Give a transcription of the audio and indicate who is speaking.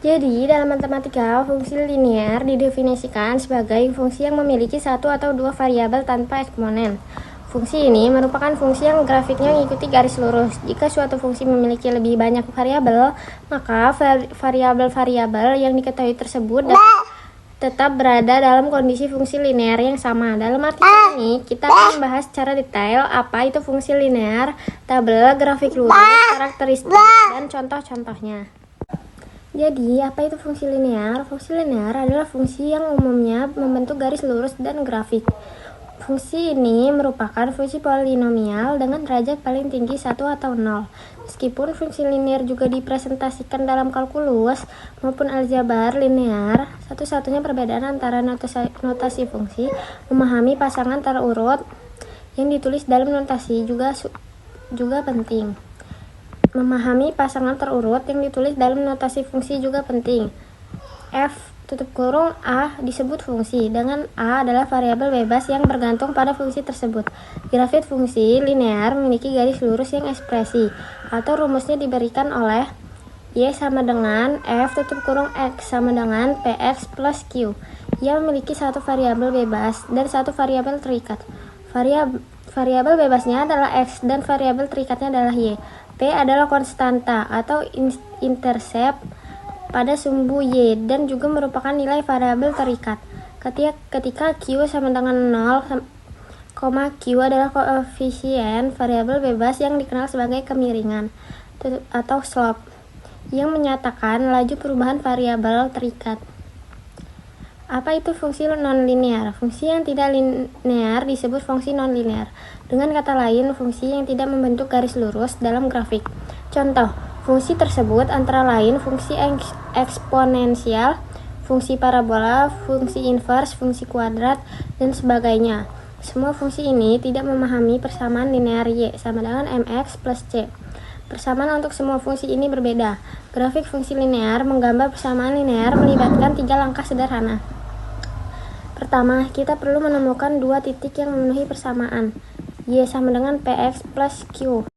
Speaker 1: Jadi, dalam matematika, fungsi linear didefinisikan sebagai fungsi yang memiliki satu atau dua variabel tanpa eksponen. Fungsi ini merupakan fungsi yang grafiknya mengikuti garis lurus. Jika suatu fungsi memiliki lebih banyak variabel, maka variabel-variabel yang diketahui tersebut dapat tetap berada dalam kondisi fungsi linear yang sama. Dalam artikel ini, kita akan membahas secara detail apa itu fungsi linear, tabel, grafik lurus, karakteristik, dan contoh-contohnya. Jadi, apa itu fungsi linear? Fungsi linear adalah fungsi yang umumnya membentuk garis lurus dan grafik. Fungsi ini merupakan fungsi polinomial dengan derajat paling tinggi 1 atau 0. Meskipun fungsi linear juga dipresentasikan dalam kalkulus maupun aljabar linear, satu-satunya perbedaan antara notasi fungsi memahami pasangan terurut yang ditulis dalam notasi juga penting. Memahami pasangan terurut yang ditulis dalam notasi fungsi juga penting. A disebut fungsi, dengan A adalah variabel bebas yang bergantung pada fungsi tersebut. Grafik fungsi linear memiliki garis lurus yang ekspresi, atau rumusnya diberikan oleh Y sama dengan X sama dengan PX plus Q. Ia memiliki satu variabel bebas dan satu variabel terikat. Variabel bebasnya adalah X dan variabel terikatnya adalah Y. P adalah konstanta atau intercept pada sumbu Y dan juga merupakan nilai variabel terikat. Ketika Q sama dengan 0, Q adalah koefisien variabel bebas yang dikenal sebagai kemiringan atau slope yang menyatakan laju perubahan variabel terikat. Apa itu fungsi non-linear? Fungsi yang tidak linear disebut fungsi non-linear. Dengan kata lain, fungsi yang tidak membentuk garis lurus dalam grafik. Contoh, fungsi tersebut antara lain fungsi eksponensial, fungsi parabola, fungsi invers, fungsi kuadrat, dan sebagainya. Semua fungsi ini tidak memahami persamaan linear Y sama dengan mx plus c. Persamaan untuk semua fungsi ini berbeda. Grafik fungsi linear menggambar persamaan linear melibatkan 3 langkah sederhana. Pertama, kita perlu menemukan dua titik yang memenuhi persamaan. Y sama dengan Px plus Q.